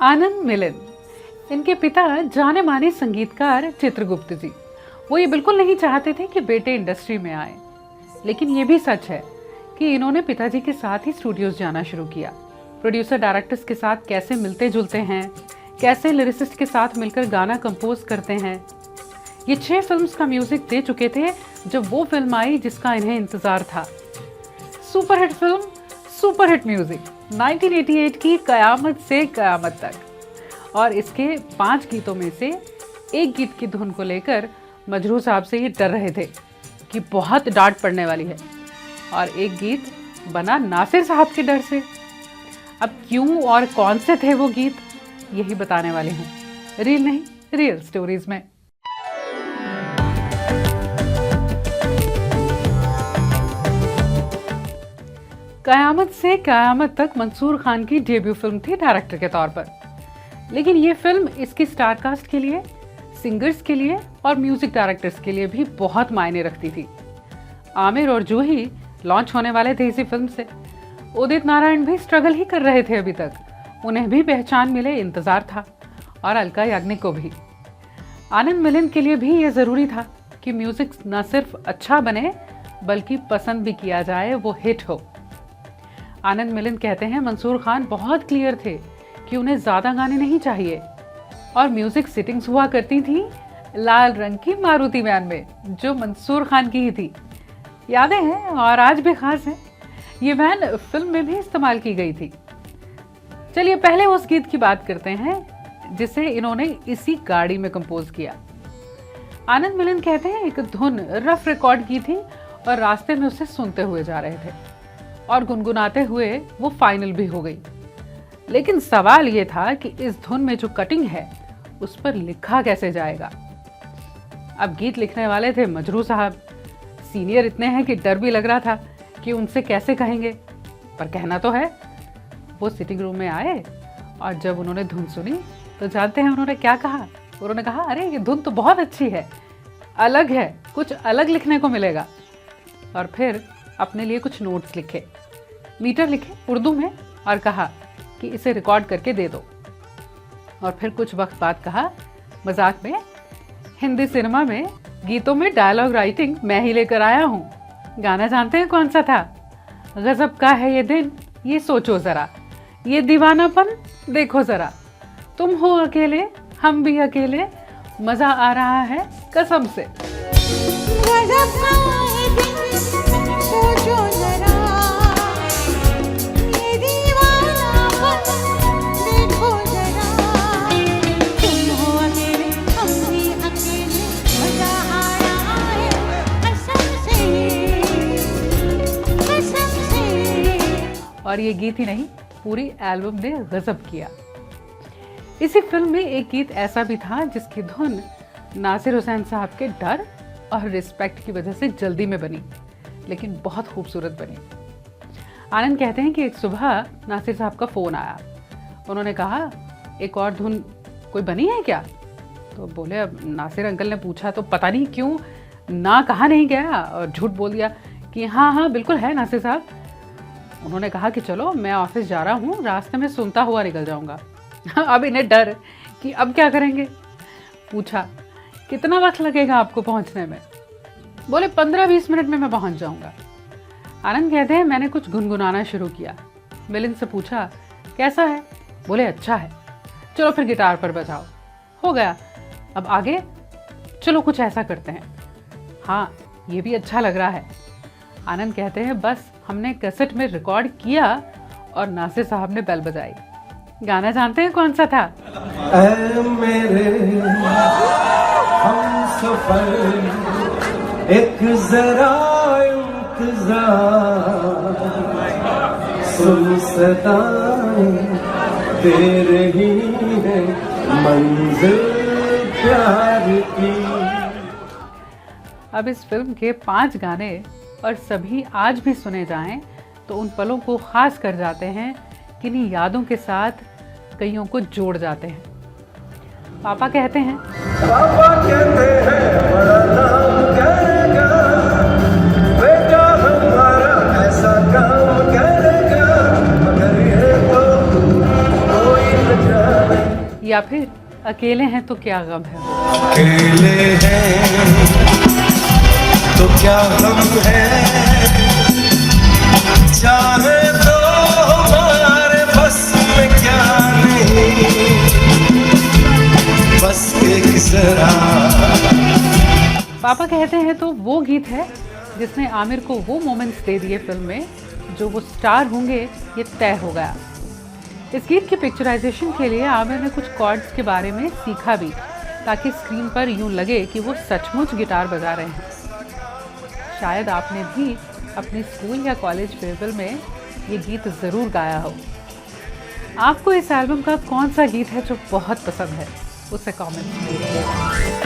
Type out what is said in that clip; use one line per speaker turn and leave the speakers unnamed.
आनंद मिलिंद, इनके पिता जाने माने संगीतकार चित्रगुप्त जी। वो ये बिल्कुल नहीं चाहते थे कि बेटे इंडस्ट्री में आए, लेकिन ये भी सच है कि इन्होंने पिताजी के साथ ही स्टूडियोज जाना शुरू किया। प्रोड्यूसर डायरेक्टर्स के साथ कैसे मिलते जुलते हैं, कैसे लिरिसिस्ट के साथ मिलकर गाना कंपोज करते हैं। ये 6 फिल्म्स का म्यूजिक दे चुके थे जब वो फिल्म आई जिसका इन्हें इंतजार था। सुपरहिट फिल्म, सुपरहिट म्यूजिक 1988 की कयामत से कयामत तक। और इसके 5 गीतों में से एक गीत की धुन को लेकर मजरू साहब से ये डर रहे थे कि बहुत डांट पड़ने वाली है, और एक गीत बना नासिर साहब के डर से। अब क्यों और कौन से थे वो गीत, यही बताने वाले हैं रील नहीं रियल स्टोरीज में। कयामत से कयामत तक मंसूर खान की डेब्यू फिल्म थी डायरेक्टर के तौर पर, लेकिन ये फिल्म इसकी स्टार कास्ट के लिए, सिंगर्स के लिए और म्यूजिक डायरेक्टर्स के लिए भी बहुत मायने रखती थी। आमिर और जूही लॉन्च होने वाले थे इसी फिल्म से। उदित नारायण भी स्ट्रगल ही कर रहे थे अभी तक, उन्हें भी पहचान मिले इंतजार था, और अलका याग्निक को भी। आनंद मिलिंद के लिए भी ये ज़रूरी था कि म्यूजिक न सिर्फ अच्छा बने बल्कि पसंद भी किया जाए, वो हिट हो। आनंद मिलिंद कहते हैं मंसूर खान बहुत क्लियर थे कि उन्हें ज़्यादा गाने नहीं चाहिए, और म्यूजिक सिटिंग्स हुआ करती थी लाल रंग की मारुति वैन में, जो मंसूर खान की ही थी। यादें हैं और आज भी खास है। ये वैन फिल्म में भी इस्तेमाल की गई थी। चलिए पहले उस गीत की बात करते हैं जिसे इन्होंने इसी गाड़ी में कंपोज किया। आनंद मिलिंद कहते हैं एक धुन रफ रिकॉर्ड की थी और रास्ते में उसे सुनते हुए जा रहे थे, और गुनगुनाते हुए वो फाइनल भी हो गई। लेकिन सवाल ये था कि इस धुन में जो कटिंग है उस पर लिखा कैसे जाएगा। अब गीत लिखने वाले थे मजरू साहब, सीनियर इतने हैं कि डर भी लग रहा था कि उनसे कैसे कहेंगे, पर कहना तो है। वो सिटिंग रूम में आए और जब उन्होंने धुन सुनी तो जानते हैं उन्होंने क्या कहा। उन्होंने कहा, अरे ये धुन तो बहुत अच्छी है, अलग है, कुछ अलग लिखने को मिलेगा। और फिर अपने लिए कुछ नोट्स लिखे, मीटर लिखे उर्दू में, और कहा कि इसे रिकॉर्ड करके दे दो। और फिर कुछ वक्त बाद कहा मजाक में, हिंदी सिनेमा में गीतों में डायलॉग राइटिंग मैं ही लेकर आया हूँ। गाना जानते हैं कौन सा था? गजब का है ये दिन, ये सोचो जरा, ये दीवानापन देखो जरा, तुम हो अकेले हम भी अकेले, मजा आ रहा है कसम से।
गजब का है दिन, सोचो जरा, ये दीवानापन देखो जरा, तुम हो अकेले हम भी अकेले, मजा आ रहा है कसम से, कसम से।
और ये गीत ही नहीं, पूरी एल्बम ने गजब किया। इसी फिल्म में एक गीत ऐसा भी था जिसकी धुन नासिर हुसैन साहब के डर और रिस्पेक्ट की वजह से जल्दी में बनी, लेकिन बहुत खूबसूरत बनी। आनंद कहते हैं कि एक सुबह नासिर साहब का फ़ोन आया। उन्होंने कहा, एक और धुन कोई बनी है क्या? तो बोले, अब नासिर अंकल ने पूछा तो पता नहीं क्यों ना कहा नहीं गया और झूठ बोल दिया कि हाँ हाँ बिल्कुल है नासिर साहब। उन्होंने कहा कि चलो मैं ऑफिस जा रहा हूँ, रास्ते में सुनता हुआ निकल जाऊँगा। अब इन्हें डर कि अब क्या करेंगे। पूछा, कितना वक्त लगेगा आपको पहुंचने में? बोले 15-20 मिनट में मैं पहुंच जाऊंगा। आनंद कहते हैं मैंने कुछ गुनगुनाना शुरू किया। मिलिंद से पूछा, कैसा है? बोले, अच्छा है। चलो फिर गिटार पर बजाओ। हो गया। अब आगे? चलो कुछ ऐसा करते हैं। हाँ, ये भी अच्छा लग रहा है। आनंद कहते हैं बस हमने कैसेट में रिकॉर्ड किया और नासिर साहब ने बेल बजाई। गाना जानते हैं कौन सा था?
ऐ मेरे हमसफर एक जरा इंतजार, सुन सदाएं दे रही है मंजिल प्यार की।
अब इस फिल्म के 5 गाने और सभी आज भी सुने जाएं तो उन पलों को खास कर जाते हैं, किन्हीं यादों के साथ कईयों को जोड़ जाते हैं। पापा कहते हैं,
पापा कहते हैं बड़ा नाम करेगा, बेटा हमारा ऐसा काम करेगा, मगर ये तो कोई न जाने
या फिर अकेले हैं तो क्या गम है।
अकेले हैं तो क्या हम हैं, चाहे तो हमारे बस में क्या नहीं, बस एक जरा।
पापा कहते हैं तो वो गीत है जिसने आमिर को वो मोमेंट्स दे दिए फिल्म में जो वो स्टार होंगे ये तय हो गया। इस गीत की पिक्चराइजेशन के लिए आमिर ने कुछ कॉर्ड्स के बारे में सीखा भी, ताकि स्क्रीन पर यूं लगे कि वो सचमुच गिटार बजा रहे हैं। शायद आपने भी अपने स्कूल या कॉलेज फेयरवेल में ये गीत ज़रूर गाया हो। आपको इस एल्बम का कौन सा गीत है जो बहुत पसंद है, उसे कमेंट में